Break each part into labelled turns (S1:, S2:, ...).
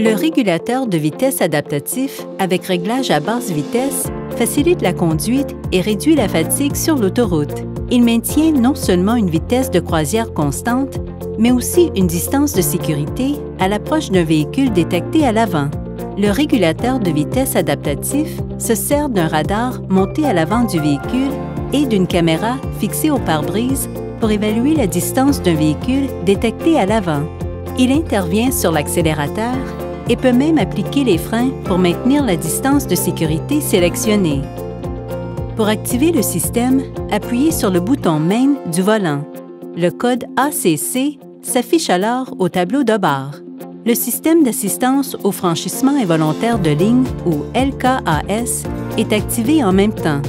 S1: Le régulateur de vitesse adaptatif, avec réglage à basse vitesse, facilite la conduite et réduit la fatigue sur l'autoroute. Il maintient non seulement une vitesse de croisière constante, mais aussi une distance de sécurité à l'approche d'un véhicule détecté à l'avant. Le régulateur de vitesse adaptatif se sert d'un radar monté à l'avant du véhicule et d'une caméra fixée au pare-brise pour évaluer la distance d'un véhicule détecté à l'avant. Il intervient sur l'accélérateur et peut même appliquer les freins pour maintenir la distance de sécurité sélectionnée. Pour activer le système, appuyez sur le bouton Main du volant. Le code ACC s'affiche alors au tableau de bord. Le système d'assistance au franchissement involontaire de ligne, ou LKAS, est activé en même temps.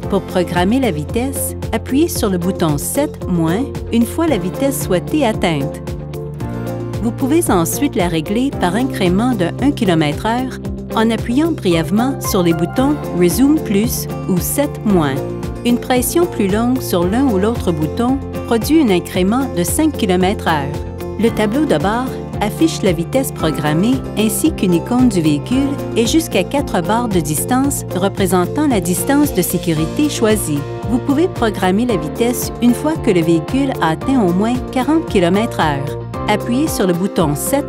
S1: Pour programmer la vitesse, appuyez sur le bouton 7- une fois la vitesse souhaitée atteinte. Vous pouvez ensuite la régler par incrément de 1 km/h en appuyant brièvement sur les boutons Resume Plus ou 7-. Une pression plus longue sur l'un ou l'autre bouton produit un incrément de 5 km/h. Le tableau de bord affiche la vitesse programmée ainsi qu'une icône du véhicule et jusqu'à 4 barres de distance représentant la distance de sécurité choisie. Vous pouvez programmer la vitesse une fois que le véhicule a atteint au moins 40 km/h. Appuyez sur le bouton 7-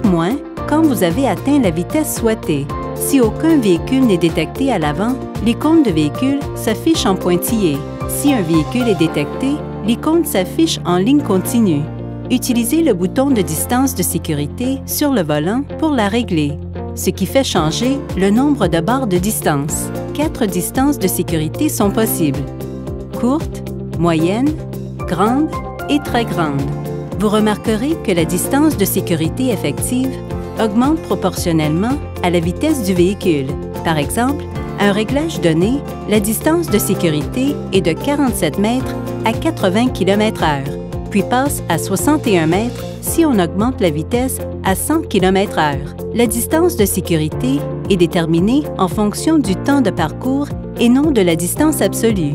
S1: quand vous avez atteint la vitesse souhaitée. Si aucun véhicule n'est détecté à l'avant, l'icône de véhicule s'affiche en pointillé. Si un véhicule est détecté, l'icône s'affiche en ligne continue. Utilisez le bouton de distance de sécurité sur le volant pour la régler, ce qui fait changer le nombre de barres de distance. 4 distances de sécurité sont possibles: courte, moyenne, grande et très grande. Vous remarquerez que la distance de sécurité effective augmente proportionnellement à la vitesse du véhicule. Par exemple, à un réglage donné, la distance de sécurité est de 47 mètres à 80 km/h, puis passe à 61 mètres si on augmente la vitesse à 100 km/h. La distance de sécurité est déterminée en fonction du temps de parcours et non de la distance absolue.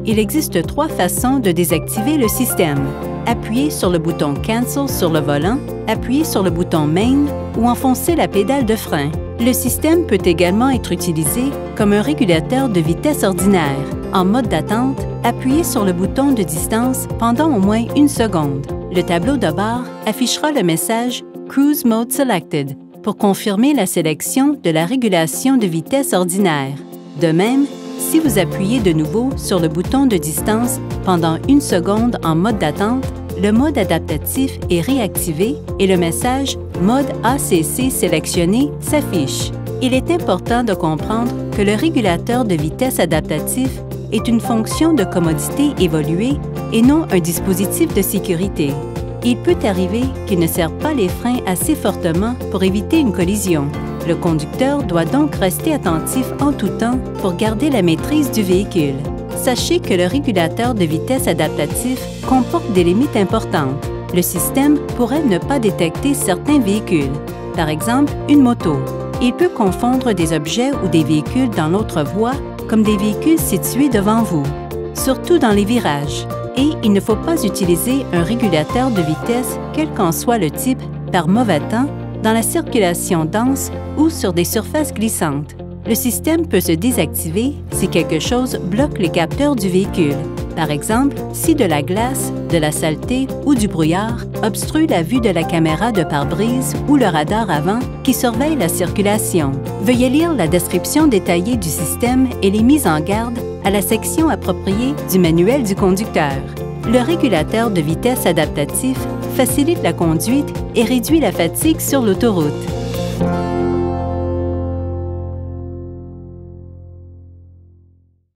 S1: Il existe 3 façons de désactiver le système. Appuyez sur le bouton Cancel sur le volant, appuyez sur le bouton Main ou enfoncez la pédale de frein. Le système peut également être utilisé comme un régulateur de vitesse ordinaire. En mode d'attente, appuyez sur le bouton de distance pendant au moins 1 seconde. Le tableau de bord affichera le message Cruise Mode Selected pour confirmer la sélection de la régulation de vitesse ordinaire. De même, si vous appuyez de nouveau sur le bouton de distance pendant 1 seconde en mode d'attente, le mode adaptatif est réactivé et le message Mode ACC sélectionné s'affiche. Il est important de comprendre que le régulateur de vitesse adaptatif est une fonction de commodité évoluée et non un dispositif de sécurité. Il peut arriver qu'il ne serre pas les freins assez fortement pour éviter une collision. Le conducteur doit donc rester attentif en tout temps pour garder la maîtrise du véhicule. Sachez que le régulateur de vitesse adaptatif comporte des limites importantes. Le système pourrait ne pas détecter certains véhicules, par exemple une moto. Il peut confondre des objets ou des véhicules dans l'autre voie comme des véhicules situés devant vous, surtout dans les virages. Et il ne faut pas utiliser un régulateur de vitesse, quel qu'en soit le type, par mauvais temps, dans la circulation dense ou sur des surfaces glissantes. Le système peut se désactiver si quelque chose bloque les capteurs du véhicule. Par exemple, si de la glace, de la saleté ou du brouillard obstrue la vue de la caméra de pare-brise ou le radar avant qui surveille la circulation. Veuillez lire la description détaillée du système et les mises en garde à la section appropriée du manuel du conducteur. Le régulateur de vitesse adaptatif facilite la conduite et réduit la fatigue sur l'autoroute.